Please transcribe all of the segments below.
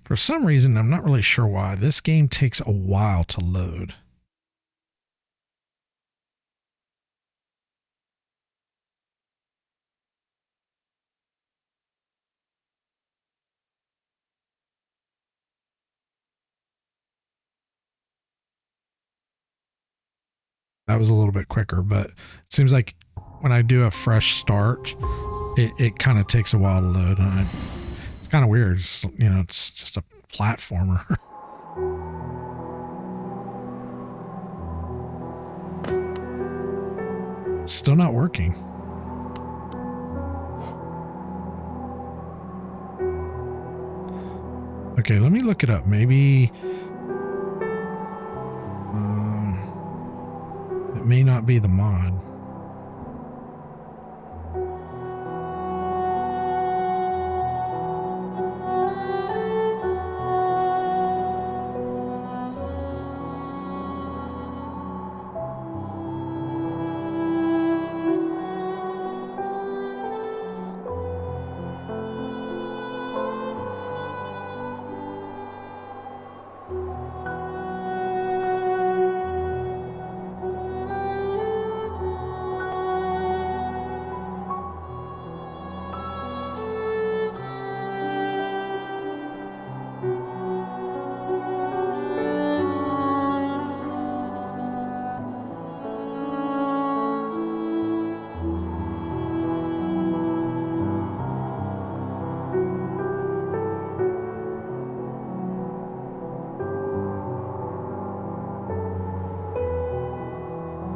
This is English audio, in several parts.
For some reason, I'm not really sure why, this game takes a while to load. That was a little bit quicker, but it seems like when I do a fresh start, it kind of takes a while to load. It's kind of weird. It's just a platformer. Still not working. Okay, let me look it up. Maybe it may not be the mod.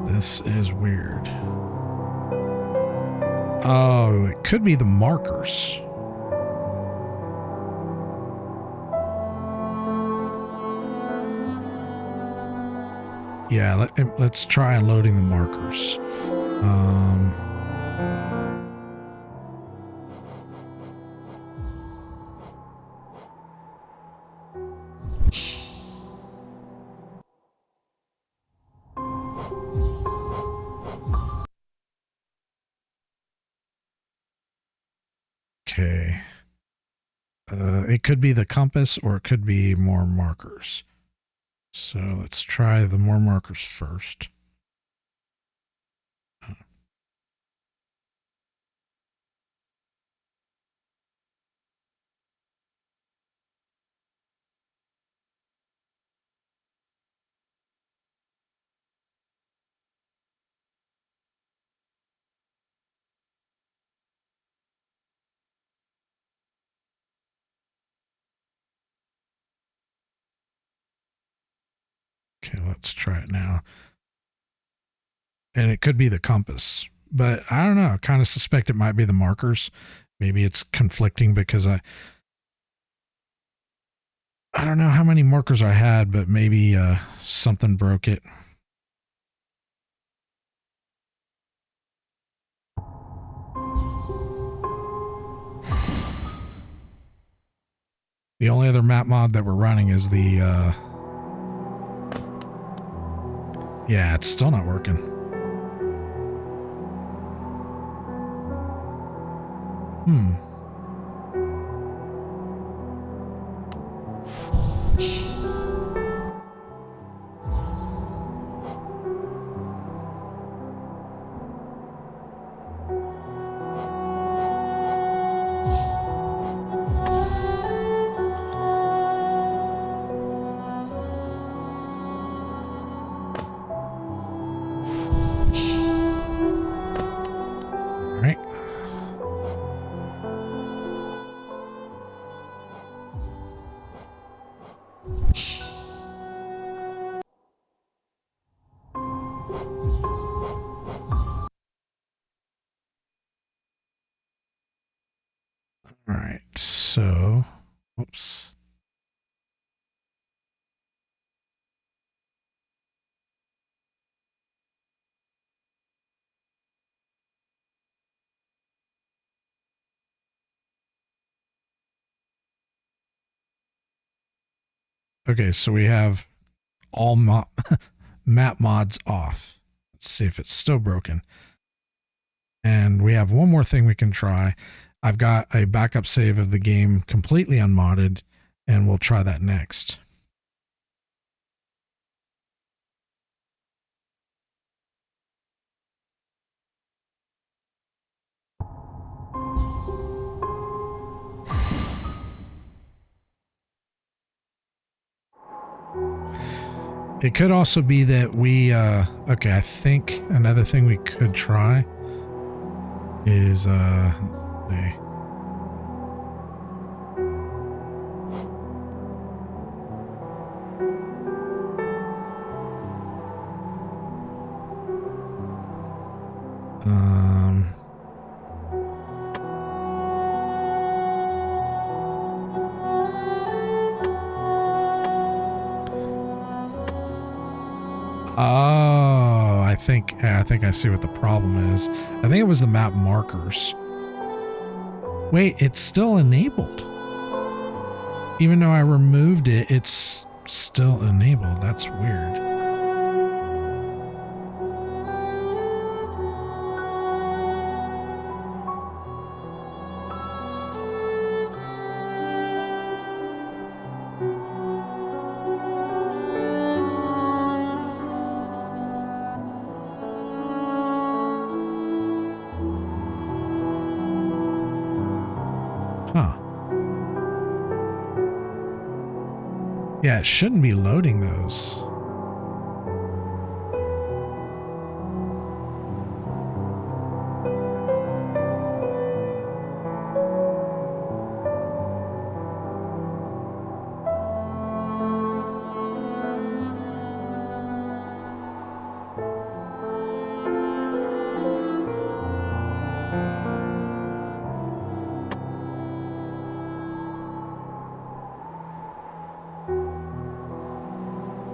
This is weird. Oh, it could be the markers. Yeah, let's try unloading the markers. Okay. It could be the compass or it could be more markers. So let's try the more markers first. Okay, let's try it now. And it could be the compass, but I don't know. I kind of suspect it might be the markers. Maybe it's conflicting because I don't know how many markers I had, but maybe something broke it. The only other map mod that we're running is the yeah, it's still not working. All right, so, whoops. Okay, so we have all map mods off. Let's see if it's still broken. And we have one more thing we can try. I've got a backup save of the game completely unmodded, and we'll try that next. It could also be that we, okay, I think another thing we could try is, let's see. Oh, I think I see what the problem is. I think it was the map markers. Wait, it's still enabled. Even though I removed it, it's still enabled. That's weird. Huh. Yeah, it shouldn't be loading those.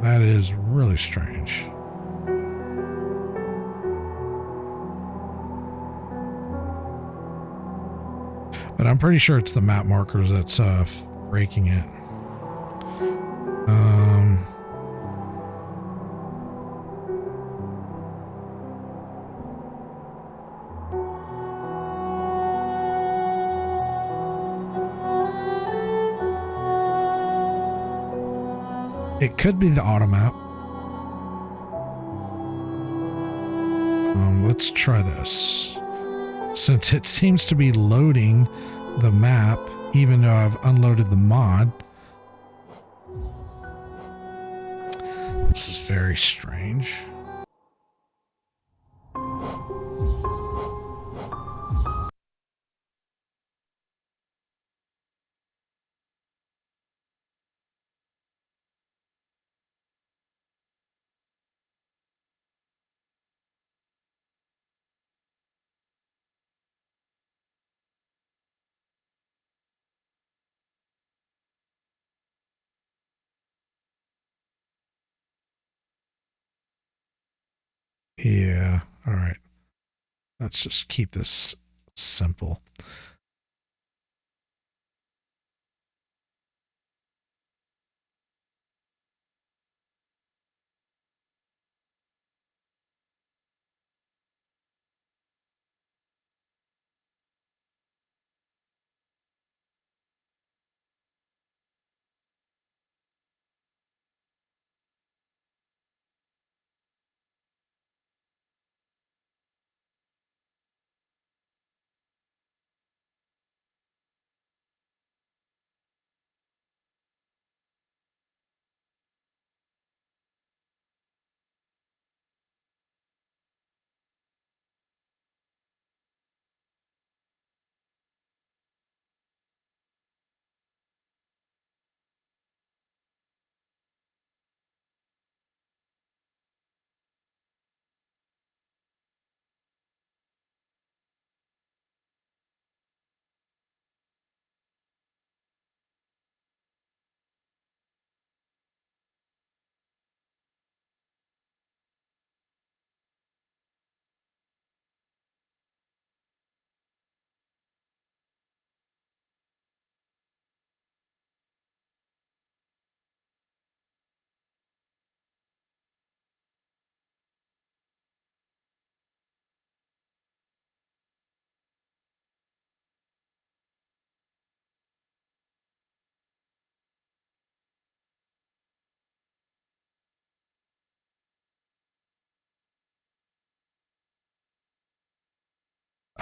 That is really strange. But I'm pretty sure it's the map markers that's breaking it. It could be the auto map. Let's try this. Since it seems to be loading the map, even though I've unloaded the mod. This is very strange. Yeah, all right. Let's just keep this simple.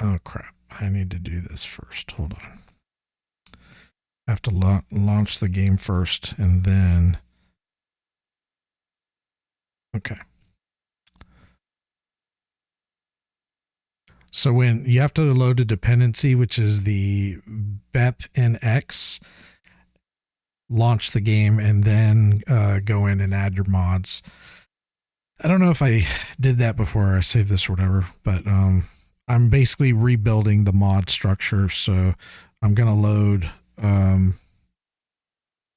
Oh crap. I need to do this first. Hold on. I have to launch the game first and then. Okay. So when you have to load a dependency, which is the BepNX, launch the game and then go in and add your mods. I don't know if I did that before I saved this or whatever, but I'm basically rebuilding the mod structure. So I'm going to load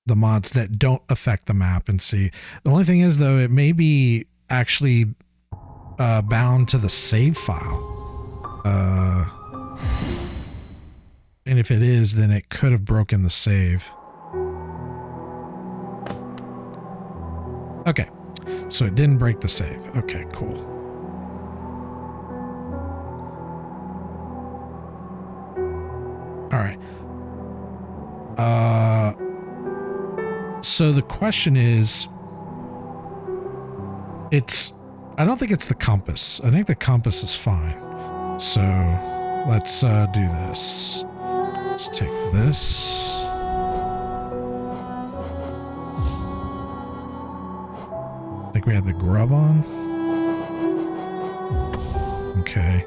the mods that don't affect the map and see. The only thing is, though, it may be actually bound to the save file. And if it is, then it could have broken the save. Okay, so it didn't break the save. Okay, cool. All right. So the question is, I don't think it's the compass. I think the compass is fine. So let's do this. Let's take this. I think we had the grub on. Okay.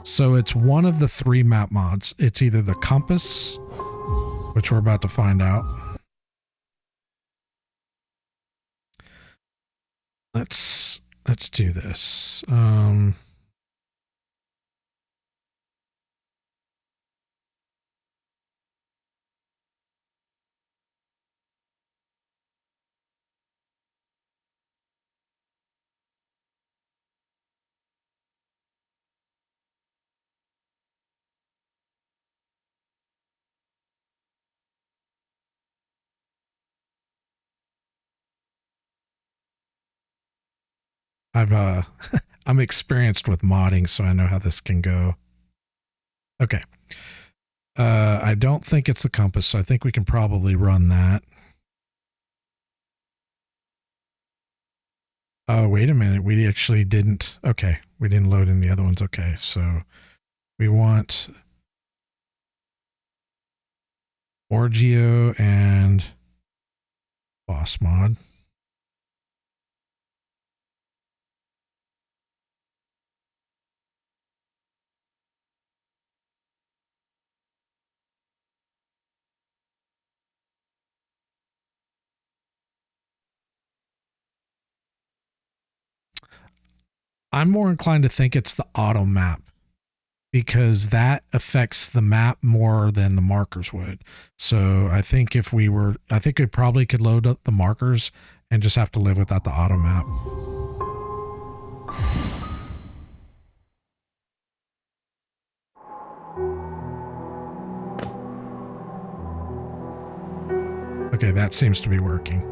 So it's one of the 3 map mods. It's either the compass, which we're about to find out. Let's do this. I'm experienced with modding, so I know how this can go. Okay. I don't think it's the compass, so I think we can probably run that. Oh, wait a minute. We actually didn't. Okay. We didn't load in the other ones. Okay. So we want Orgeo and Boss Mod. I'm more inclined to think it's the auto map because that affects the map more than the markers would. So I think if we were, I think we probably could load up the markers and just have to live without the auto map. Okay, that seems to be working.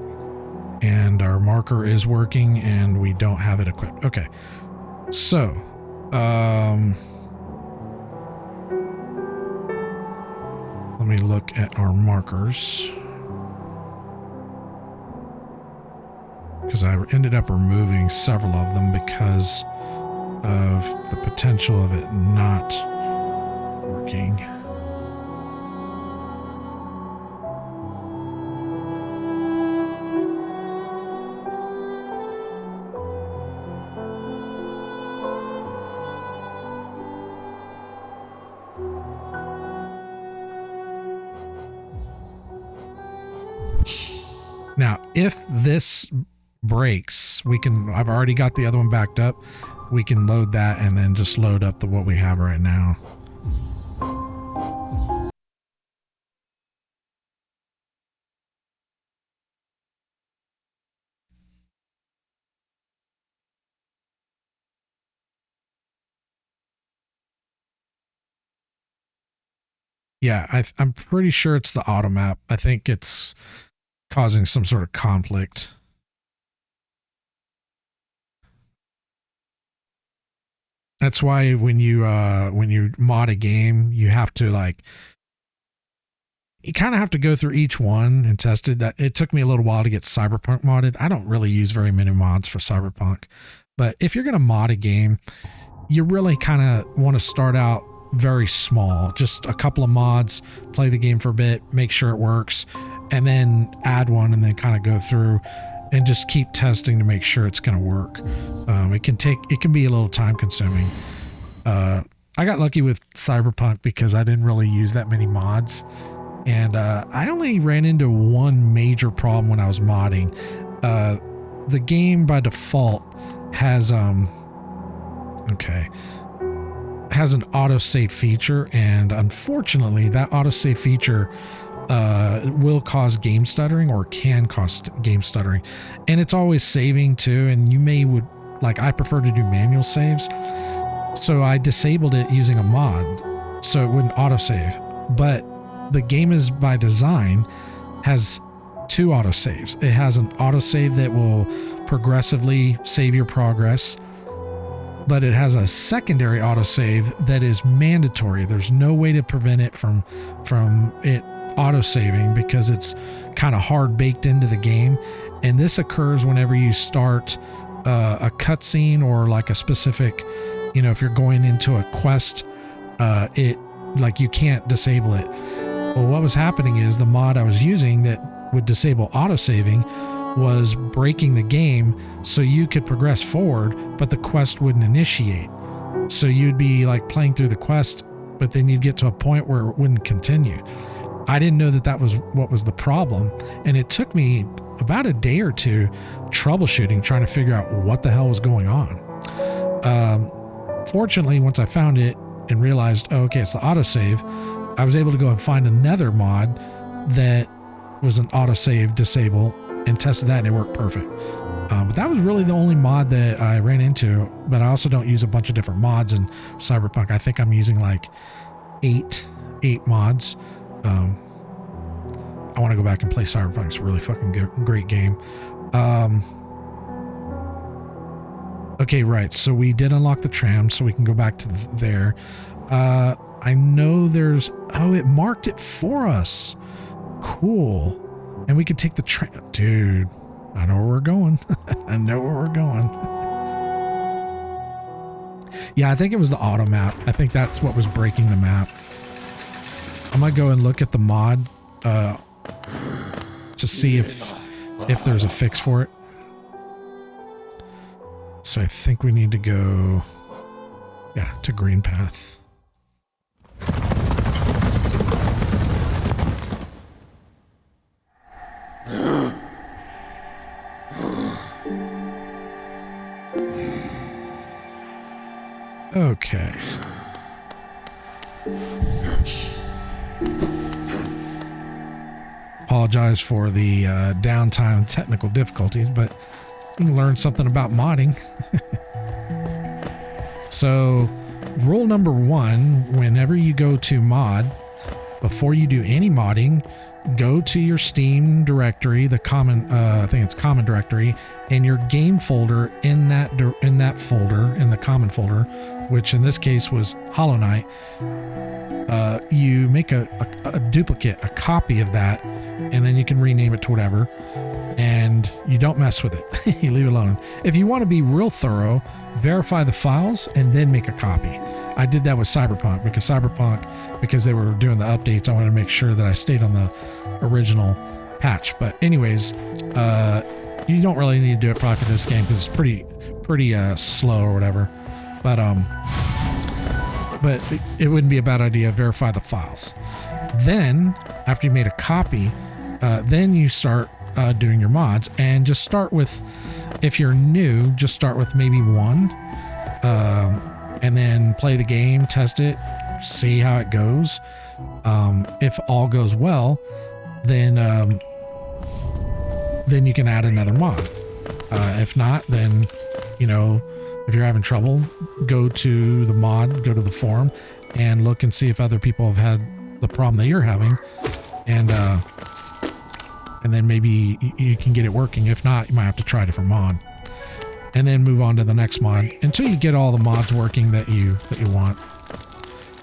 And our marker is working and we don't have it equipped. Okay. So, let me look at our markers. Because I ended up removing several of them because of the potential of it not working. Now, if this breaks, we can, I've already got the other one backed up. We can load that and then just load up what we have right now. Yeah, I'm pretty sure it's the auto map. I think it's causing some sort of conflict. That's why when you mod a game, you have to like you kind of have to go through each one and test it. It took me a little while to get Cyberpunk modded. I don't really use very many mods for Cyberpunk, but if you're going to mod a game, you really kind of want to start out very small, just a couple of mods, play the game for a bit, make sure it works, and then add one, and then kind of go through and just keep testing to make sure it's going to work. It can be a little time consuming. I got lucky with Cyberpunk because I didn't really use that many mods. And I only ran into one major problem when I was modding. The game by default has an autosave feature, and unfortunately that autosave feature will cause game stuttering, or can cause game stuttering, and it's always saving too. And I prefer to do manual saves, so I disabled it using a mod so it wouldn't autosave. But the game is by design has two autosaves. It has an autosave that will progressively save your progress, but it has a secondary autosave that is mandatory. There's no way to prevent it from it autosaving because it's kind of hard baked into the game. And this occurs whenever you start a cutscene, or like a specific, if you're going into a quest, you can't disable it. Well, what was happening is the mod I was using that would disable autosaving was breaking the game so you could progress forward, but the quest wouldn't initiate. So you'd be like playing through the quest, but then you'd get to a point where it wouldn't continue. I didn't know that was what was the problem, and it took me about a day or two troubleshooting, trying to figure out what the hell was going on. Fortunately, once I found it and realized, it's the autosave, I was able to go and find another mod that was an autosave disable and tested that, and it worked perfect. But that was really the only mod that I ran into. But I also don't use a bunch of different mods in Cyberpunk. I think I'm using like eight mods. I want to go back and play Cyberpunk. It's a really fucking great game. Okay, right. So we did unlock the tram, so we can go back to there. I know there's... Oh, it marked it for us. Cool. And we could take the tram. Dude, I know where we're going. I know where we're going. Yeah, I think it was the auto map. I think that's what was breaking the map. I might go and look at the mod to see if there's a fix for it. So I think we need to go, to Green Path. Okay. Apologize for the downtime and technical difficulties, but you can learn something about modding. So, rule number 1, whenever you go to mod, before you do any modding, go to your Steam directory, the common, I think it's common directory, and your game folder in that folder, in the common folder, which in this case was Hollow Knight. You make a duplicate, a copy of that, and then you can rename it to whatever, and you don't mess with it. You leave it alone. If you want to be real thorough, verify the files and then make a copy. I did that with Cyberpunk because they were doing the updates. I wanted to make sure that I stayed on the original patch. But anyways, you don't really need to do it probably for this game because it's pretty slow or whatever. But it wouldn't be a bad idea to verify the files. Then, after you made a copy, then you start doing your mods, and just start with, if you're new, just start with maybe one, and then play the game, test it, see how it goes. If all goes well, then you can add another mod. If not, then, if you're having trouble, go to the mod, go to the forum, and look and see if other people have had the problem that you're having, and then maybe you can get it working. If not, you might have to try a different mod, and then move on to the next mod until you get all the mods working that you want.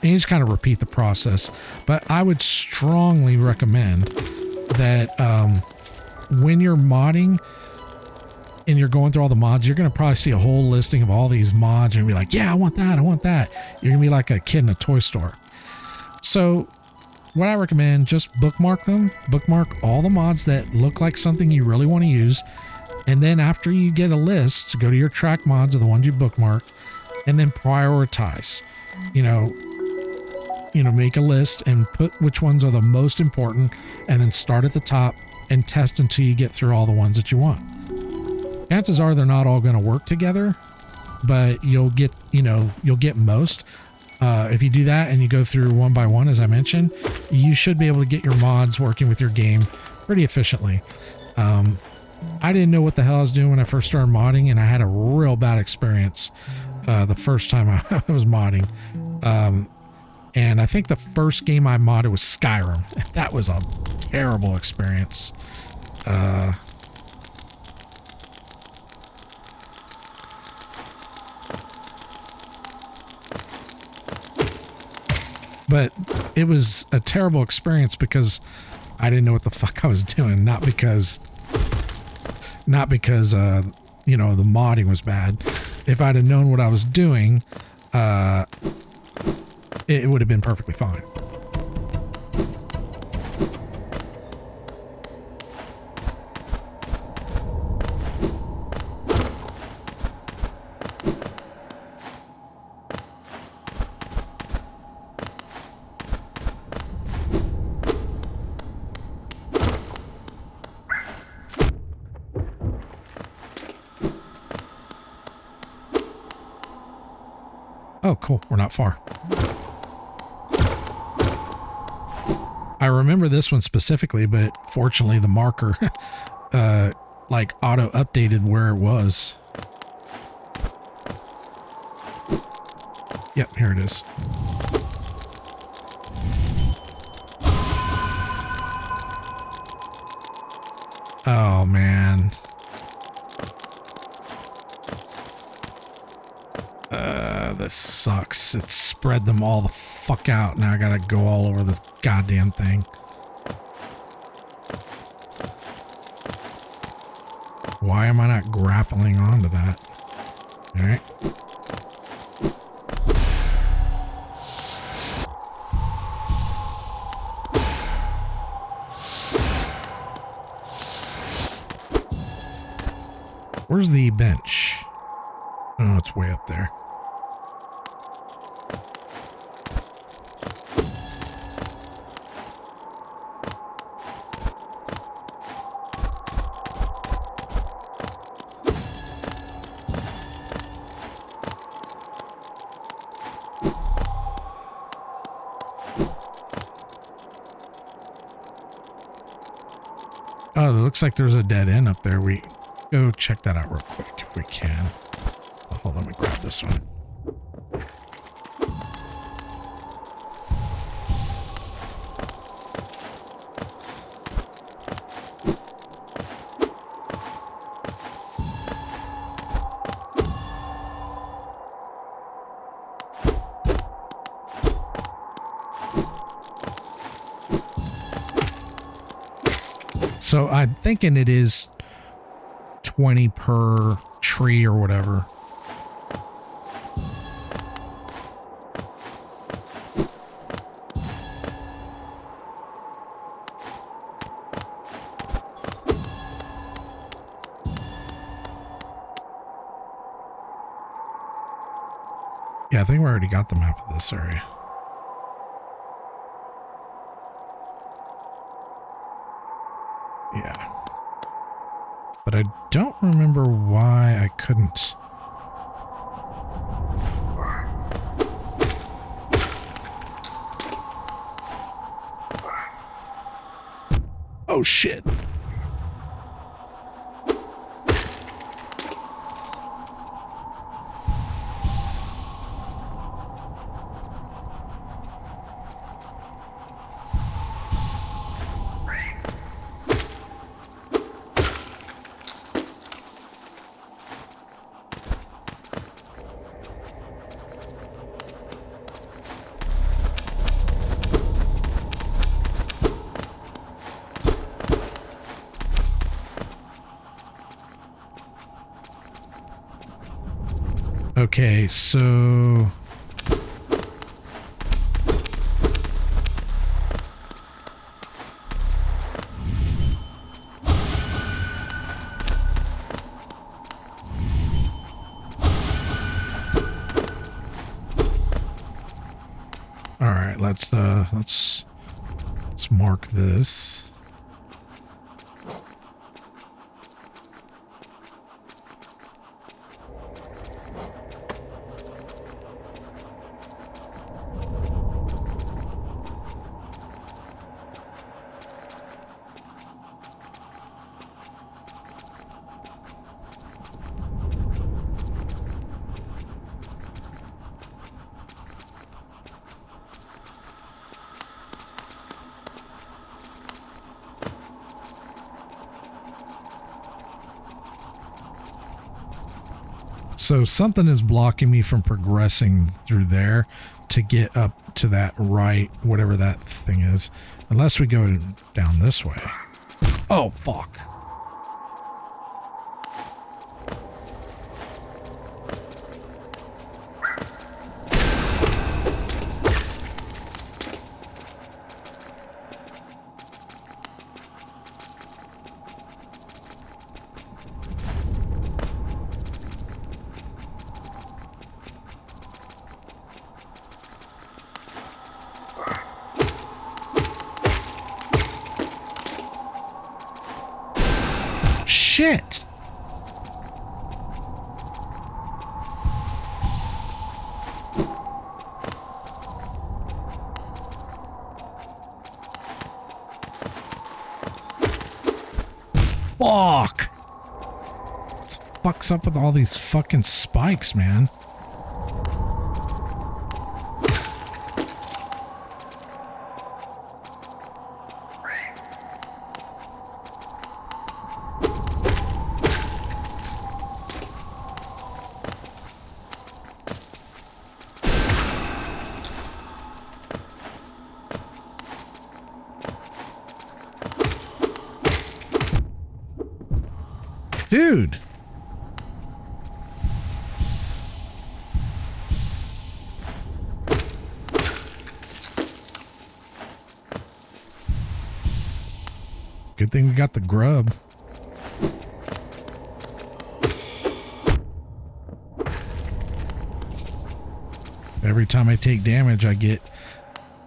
And you just kind of repeat the process. But I would strongly recommend that when you're modding and you're going through all the mods, you're going to probably see a whole listing of all these mods and be like, yeah, I want that. I want that. You're going to be like a kid in a toy store. So what I recommend, just bookmark them, bookmark all the mods that look like something you really want to use. And then after you get a list, go to your track mods of the ones you bookmarked and then prioritize, you know, make a list and put which ones are the most important and then start at the top and test until you get through all the ones that you want. Chances are they're not all going to work together, but you'll get most. If you do that and you go through one by one, as I mentioned, you should be able to get your mods working with your game pretty efficiently. I didn't know what the hell I was doing when I first started modding, and I had a real bad experience the first time I was modding. And I think the first game I modded was Skyrim. That was a terrible experience. But it was a terrible experience because I didn't know what the fuck I was doing. Not because the modding was bad. If I'd have known what I was doing, it would have been perfectly fine. Oh, cool. We're not far. I remember this one specifically, but fortunately the marker like auto updated where it was. Yep, here it is. Oh man. This sucks. It spread them all the fuck out. Now I gotta go all over the goddamn thing. Why am I not grappling onto that? All right. Where's the bench? Oh, it's way up there. Oh, it looks like there's a dead end up there. We go check that out real quick if we can. Oh, hold on, let me grab this one. So I'm thinking it is 20 per tree or whatever. Yeah, I think we already got the map of this area. Yeah. But I don't remember why I couldn't. Oh shit. Okay, so all right, let's mark this. So something is blocking me from progressing through there to get up to that right, whatever that thing is. Unless we go down this way. Oh, fuck. Shit! Fuck! What fucks up with all these fucking spikes, man? Dude. Good thing we got the grub. Every time I take damage, I get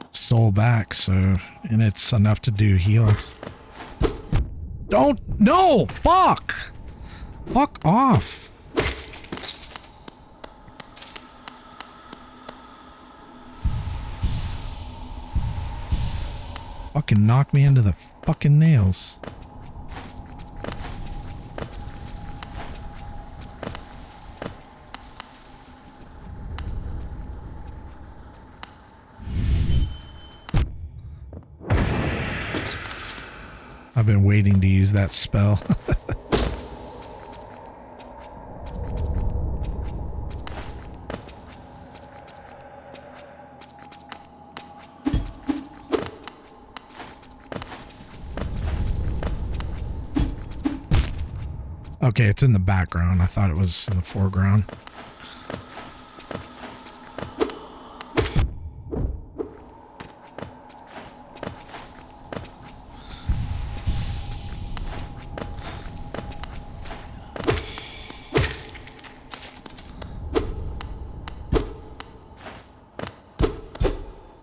soul back, so, and it's enough to do heals. Don't, no, fuck! Fuck off. Fucking knock me into the fucking nails. I've been waiting to use that spell. Okay, it's in the background. I thought it was in the foreground.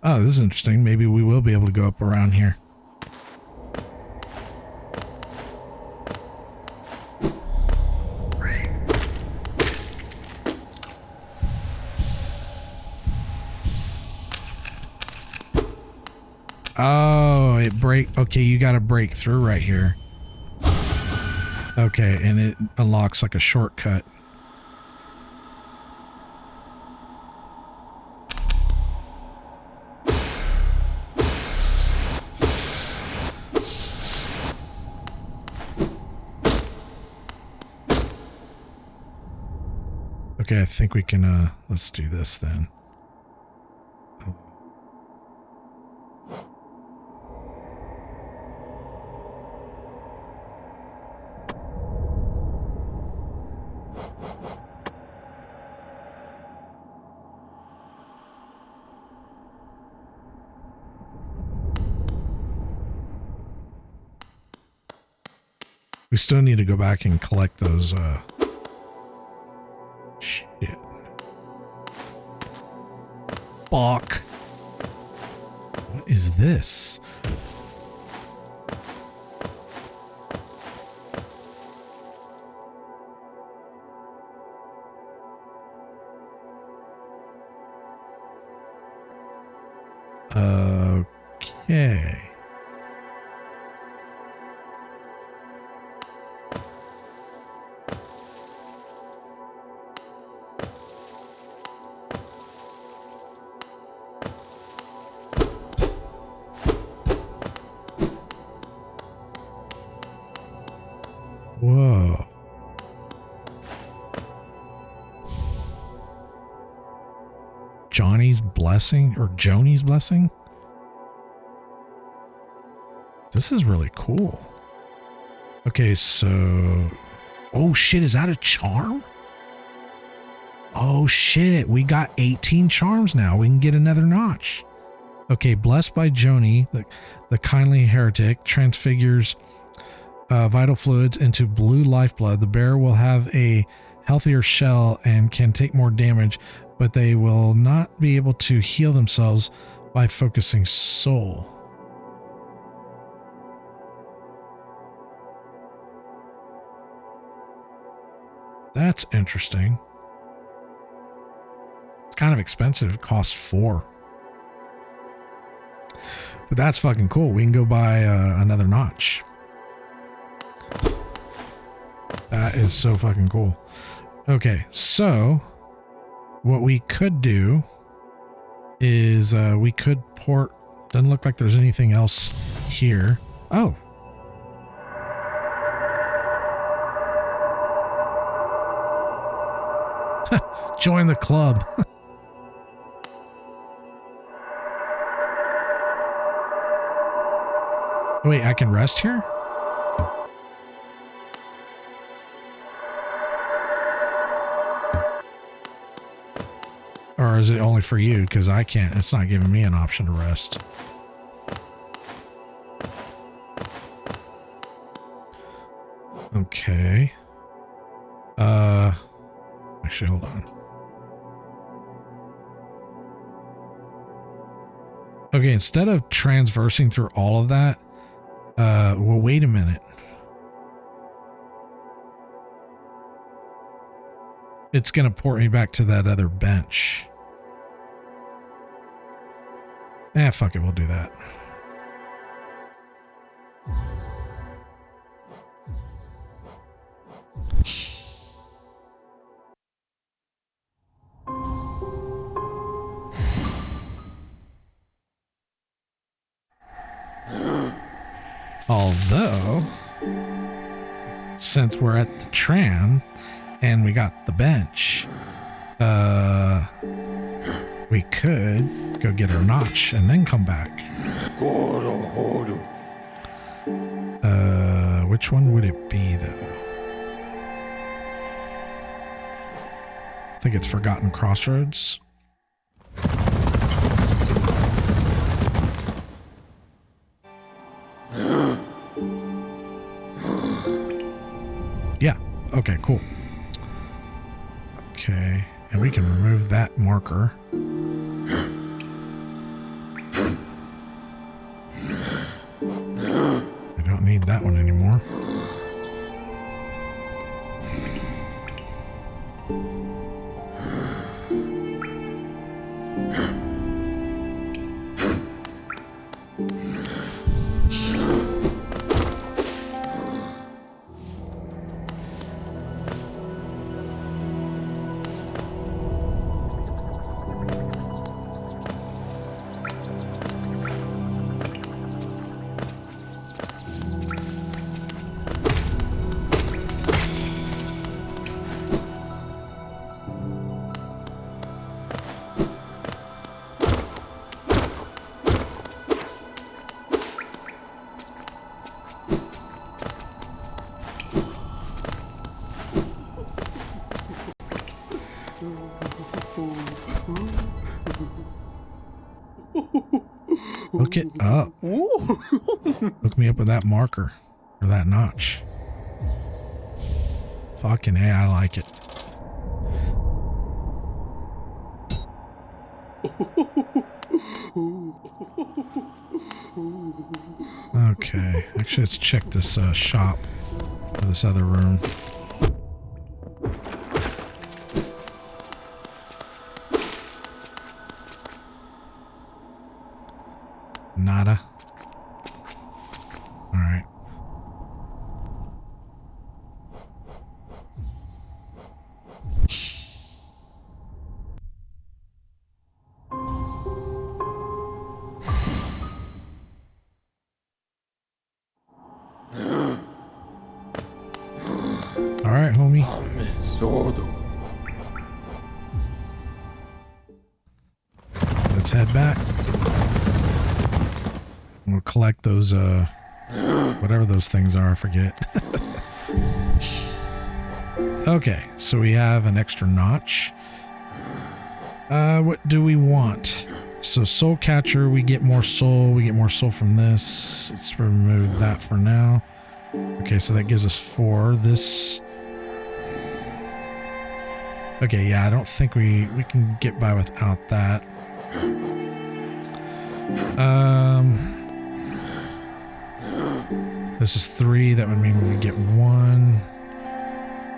Oh, this is interesting. Maybe we will be able to go up around here. Oh, it break. Okay, you got to break through right here. Okay, and it unlocks like a shortcut. Okay, I think we can, let's do this then. We still need to go back and collect those, shit. Fuck. What is this? Okay. Whoa. Johnny's blessing or Joni's blessing? This is really cool. Okay, so... Oh shit, is that a charm? Oh shit, we got 18 charms now. We can get another notch. Okay, blessed by Joni, the kindly heretic, transfigures vital fluids into blue lifeblood. The bear will have a healthier shell and can take more damage, but they will not be able to heal themselves by focusing soul. That's interesting. It's kind of expensive. It costs 4. But that's fucking cool. We can go buy another notch. That is so fucking cool. Okay, so what we could do is we could port. Doesn't look like there's anything else here. Oh. Join the club. Wait, I can rest here? Or is it only for you? Because I can't. It's not giving me an option to rest. Okay. Actually, hold on. Okay, instead of transversing through all of that, well, wait a minute. It's going to port me back to that other bench. Fuck it, we'll do that. Although, since we're at the tram and we got the bench, we could go get our notch and then come back. Which one would it be though? I think it's Forgotten Crossroads. Yeah. Okay, cool. Okay. And we can remove that marker. I don't need that one anymore. Look it up. Look me up with that marker or that notch. Fucking A, I like it. Okay, actually let's check this shop or this other room. Nada. All right. All right, homie. Let's head back. We'll collect those, whatever those things are, I forget. Okay, so we have an extra notch. What do we want? So soul catcher, we get more soul. We get more soul from this. Let's remove that for now. Okay, so that gives us 4. This... Okay, yeah, I don't think we can get by without that. This is 3. That would mean we get 1,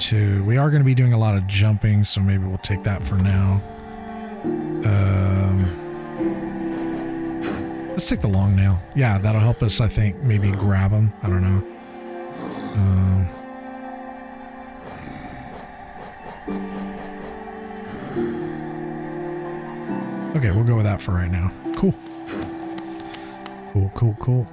2. We are going to be doing a lot of jumping, so maybe we'll take that for now. Let's take the long nail. Yeah, that'll help us, I think, maybe grab them. I don't know. Okay, we'll go with that for right now. Cool. Cool.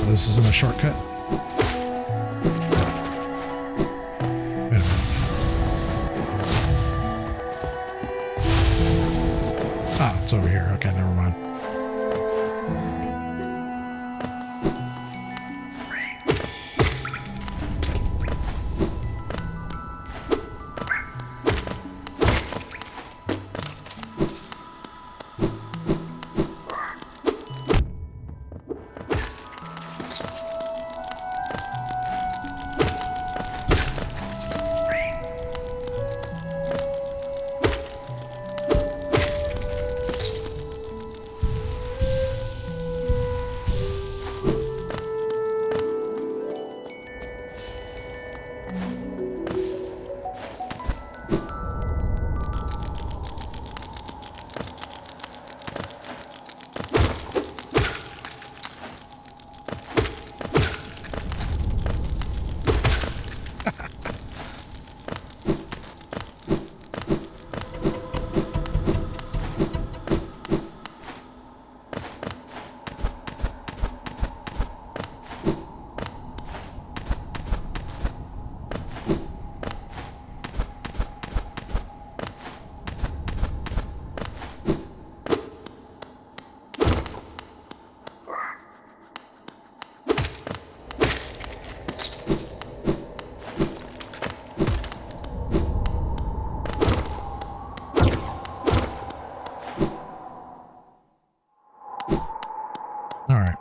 This isn't a shortcut. Wait a minute. Ah, it's over here. Okay, never mind.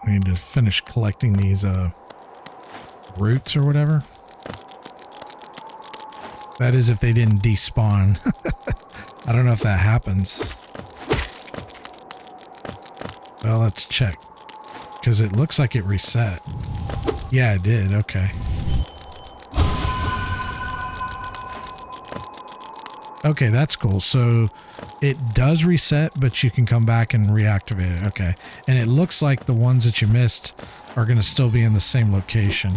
We need to finish collecting these roots or whatever. That is if they didn't despawn. I don't know if that happens. Well, let's check. Because it looks like it reset. Yeah, it did. Okay. Okay, that's cool. So it does reset, but you can come back and reactivate it. Okay. And it looks like the ones that you missed are going to still be in the same location.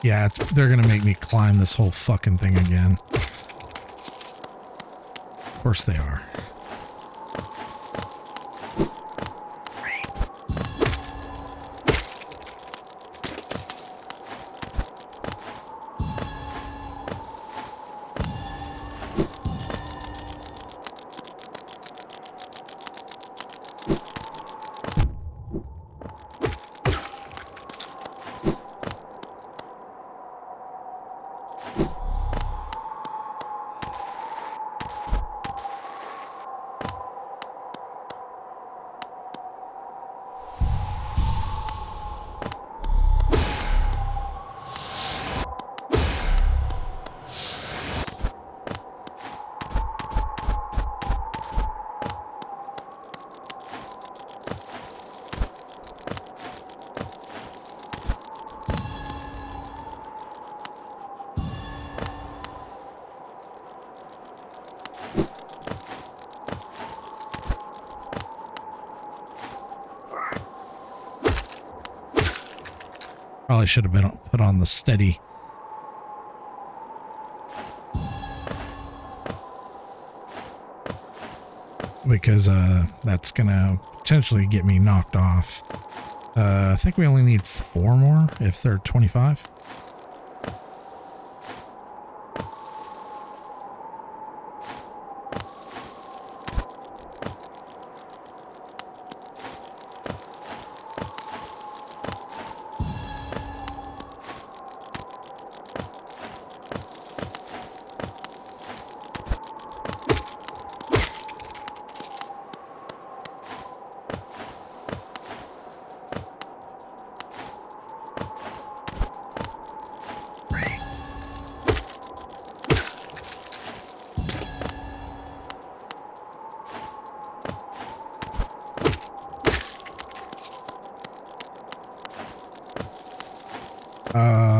Yeah, they're gonna make me climb this whole fucking thing again. Of course they are. Probably should have been put on the steady. Because that's gonna potentially get me knocked off. I think we only need 4 more if they're 25.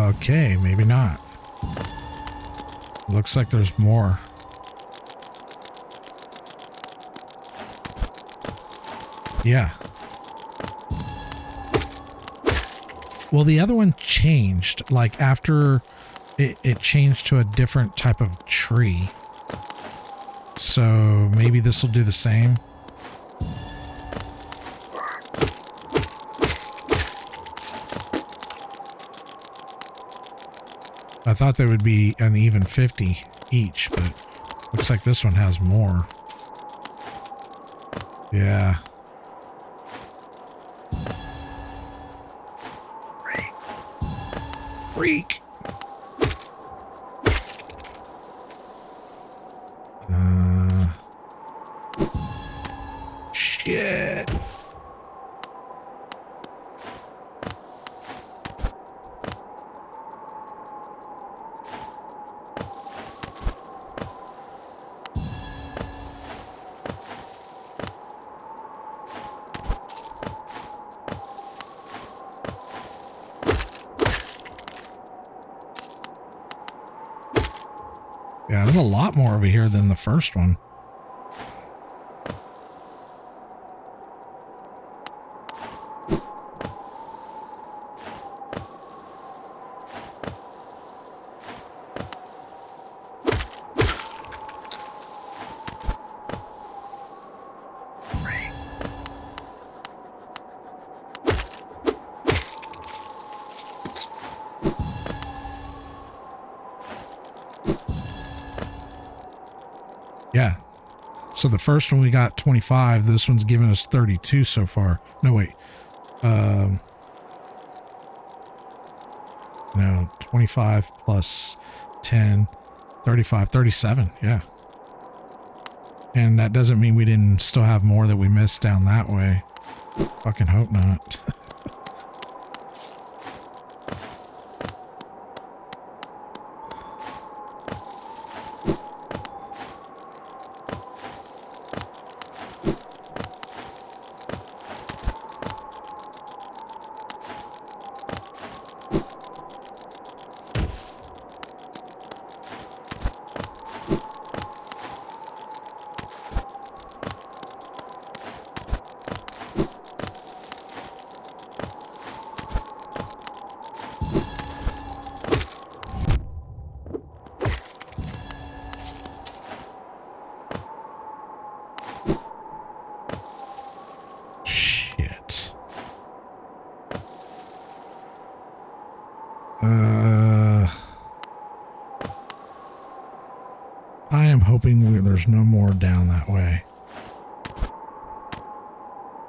Okay, maybe not. Looks like there's more. Yeah. Well, the other one changed, like after it changed to a different type of tree. So maybe this will do the same. I thought they would be an even 50 each, but looks like this one has more. Yeah. Freak. Shit. Yeah, there's a lot more over here than the first one. Yeah. So the first one we got 25. This one's given us 32 so far. No, wait. No, 25 plus 10, 35, 37. Yeah. And that doesn't mean we didn't still have more that we missed down that way. Fucking hope not. hoping there's no more down that way.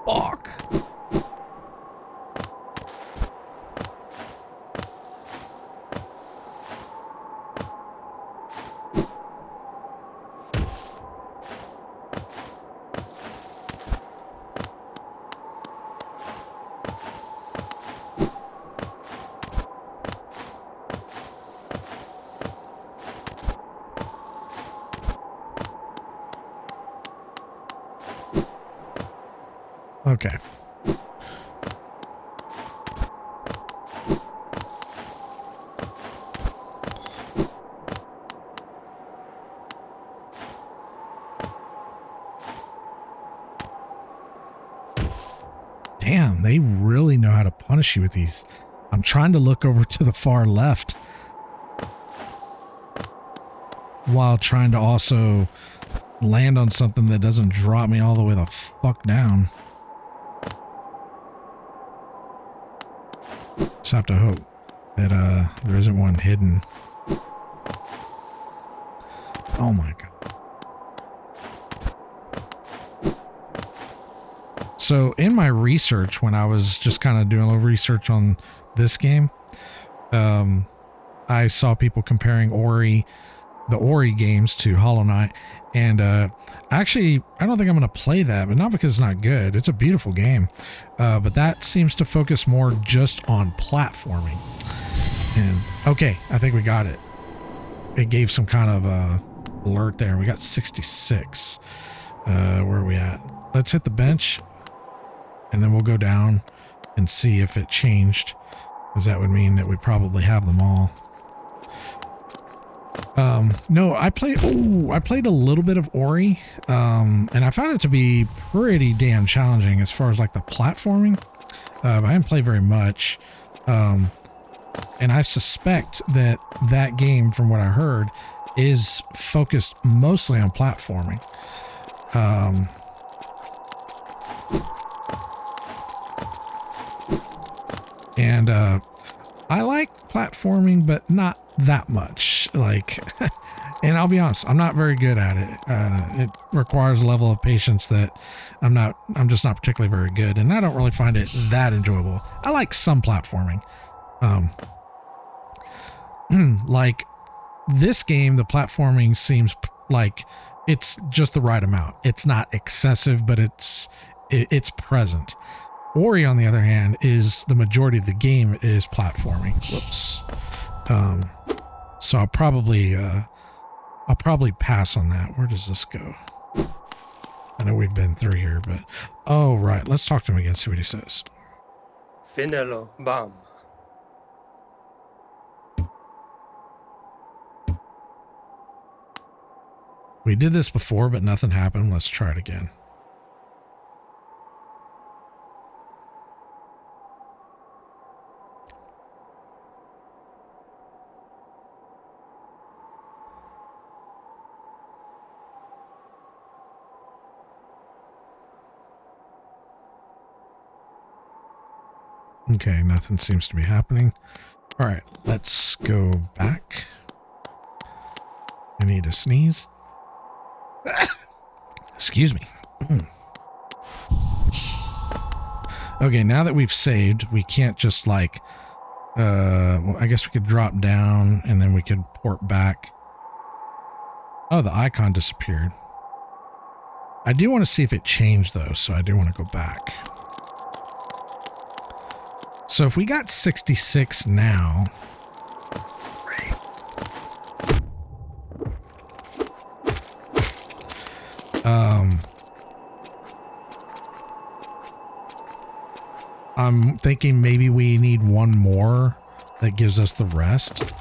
Fuck. Okay. Damn, they really know how to punish you with these. I'm trying to look over to the far left while trying to also land on something that doesn't drop me all the way the fuck down. Just have to hope that there isn't one hidden. Oh my god. So in my research, when I was just kind of doing a little research on this game, I saw people comparing the Ori games to Hollow Knight, and actually, I don't think I'm going to play that, but not because it's not good. It's a beautiful game, but that seems to focus more just on platforming. And okay, I think we got it. It gave some kind of alert there. We got 66. Where are we at? Let's hit the bench, and then we'll go down and see if it changed, because that would mean that we probably have them all. No, I played a little bit of Ori, and I found it to be pretty damn challenging as far as like the platforming. I didn't play very much, and I suspect that that game, from what I heard, is focused mostly on platforming. And I like platforming, but not that much. Like, and I'll be honest, I'm not very good at it. It requires a level of patience that I'm just not particularly very good, and I don't really find it that enjoyable. I like some platforming. Like this game, the platforming seems like it's just the right amount. It's not excessive, but it's present. Ori, on the other hand, is the majority of the game is platforming. Whoops. So I'll probably pass on that. Where does this go? I know we've been through here, but oh right, let's talk to him again. See what he says. Finelo, bam. We did this before, but nothing happened. Let's try it again. Okay, nothing seems to be happening. All right, let's go back. I need to sneeze. Excuse me. Okay, now that we've saved, we can't just like, well, I guess we could drop down and then we could port back. Oh, the icon disappeared. I do want to see if it changed though, so I do want to go back. So if we got 66 now, I'm thinking maybe we need one more that gives us the rest.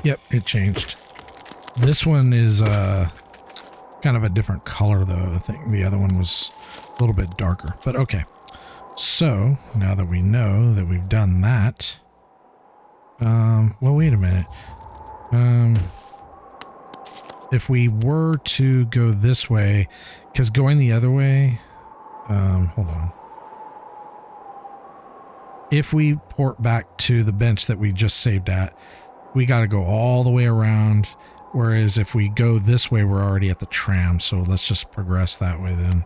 Yep, it changed. This one is kind of a different color though. I think the other one was a little bit darker, but okay. So now that we know that we've done that, well, wait a minute. If we were to go this way, because going the other way, hold on. If we port back to the bench that we just saved at, we got to go all the way around. Whereas if we go this way, we're already at the tram. So let's just progress that way then.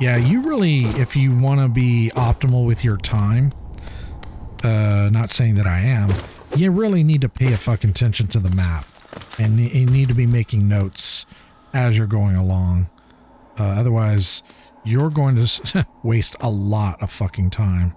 Yeah, you really, if you want to be optimal with your time, not saying that I am, you really need to pay a fucking attention to the map. And you need to be making notes as you're going along. Otherwise, you're going to waste a lot of fucking time.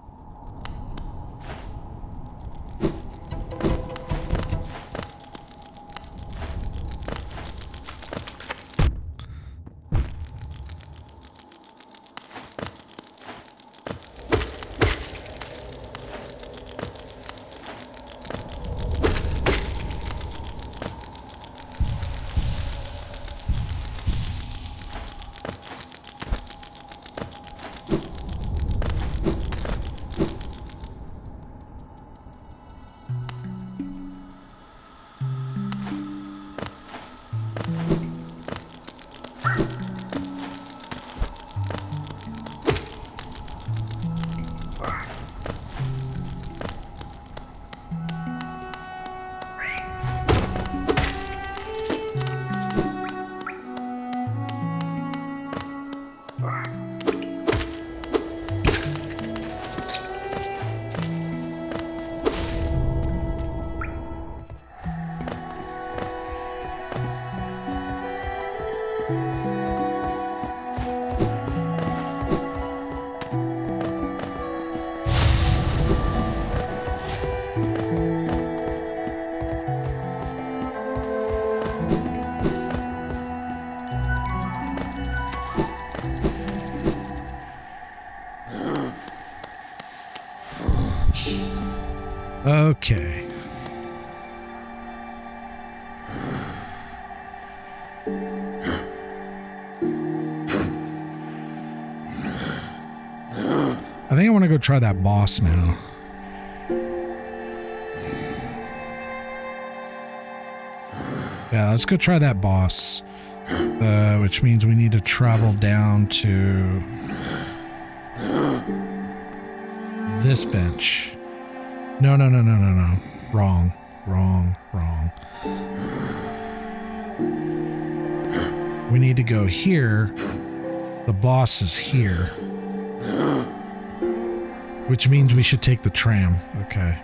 Okay. I think I want to go try that boss now. Yeah, let's go try that boss. Which means we need to travel down to this bench. No. Wrong. We need to go here. The boss is here. Which means we should take the tram. Okay.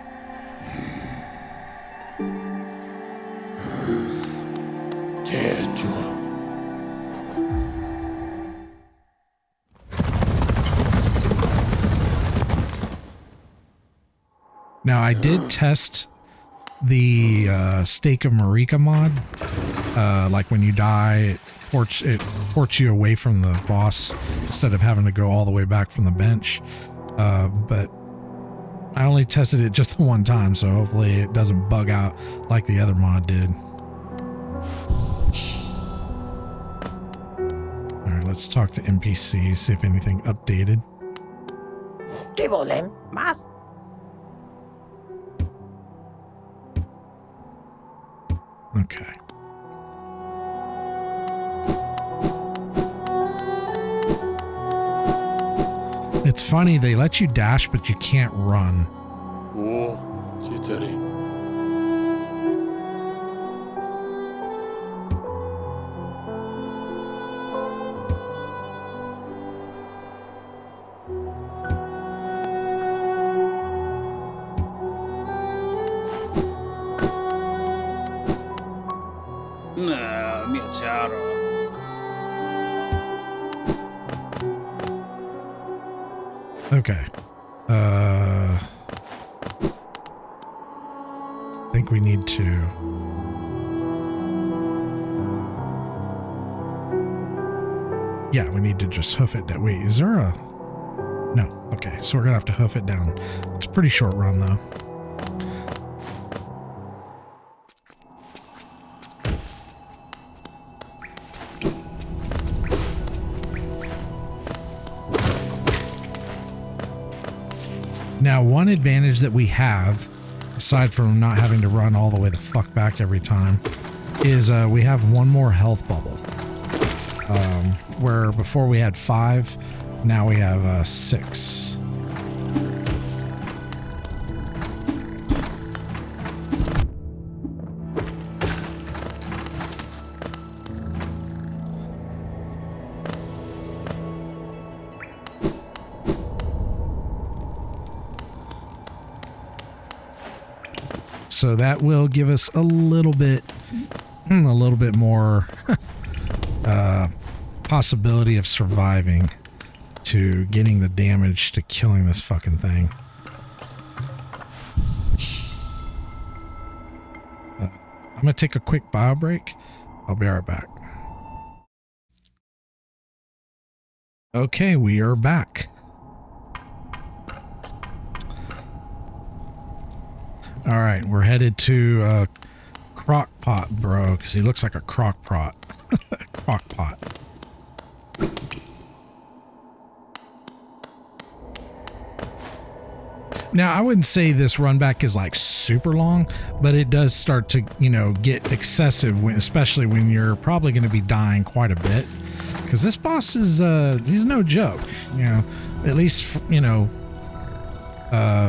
Now, I did test the Stake of Marika mod. Like when you die, it ports you away from the boss instead of having to go all the way back from the bench. But I only tested it just the one time, so hopefully it doesn't bug out like the other mod did. Alright, let's talk to NPC, see if anything updated. ¿Qué volen? ¿Más? Okay. It's funny, they let you dash, but you can't run. 오, 찌짜리. No, mio caro. Okay. I think we need to... Yeah, we need to just hoof it. Wait, is there a... No. Okay, so we're gonna have to hoof it down. It's a pretty short run though. Now, one advantage that we have, aside from not having to run all the way the fuck back every time, is we have one more health bubble. Where before we had 5, now we have 6. So that will give us a little bit more possibility of surviving to getting the damage to killing this fucking thing. I'm gonna take a quick bio break. I'll be right back. Okay, we are back. All right, we're headed to Crock Pot Bro, because he looks like a crock pot. Crock pot. Now, I wouldn't say this run back is like super long, but it does start to, you know, get excessive, when, especially when you're probably going to be dying quite a bit. Because this boss is, he's no joke, you know, at least, you know,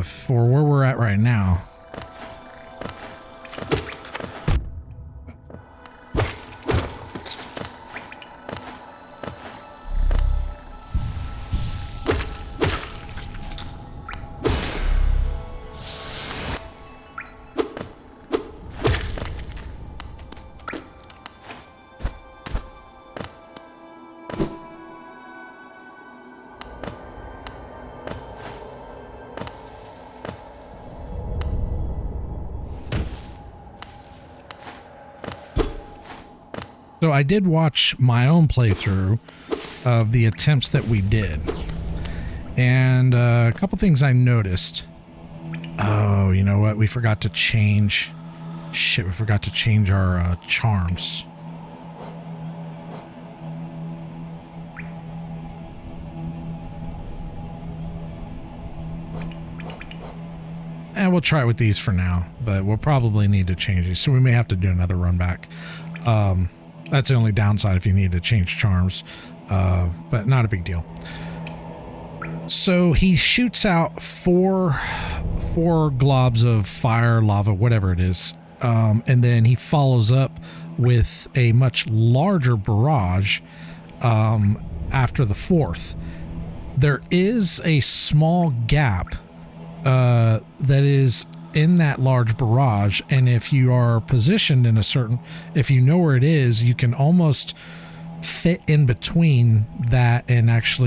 for where we're at right now. So I did watch my own playthrough of the attempts that we did. And a couple things I noticed. Oh, you know what? We forgot to change. Shit, we forgot to change our charms. And we'll try it with these for now, but we'll probably need to change these. So we may have to do another run back. That's the only downside if you need to change charms, but not a big deal. So he shoots out four globs of fire, lava, whatever it is, and then he follows up with a much larger barrage after the 4th. There is a small gap that is in that large barrage, and if you are positioned in a certain, if you know where it is, you can almost fit in between that and actually,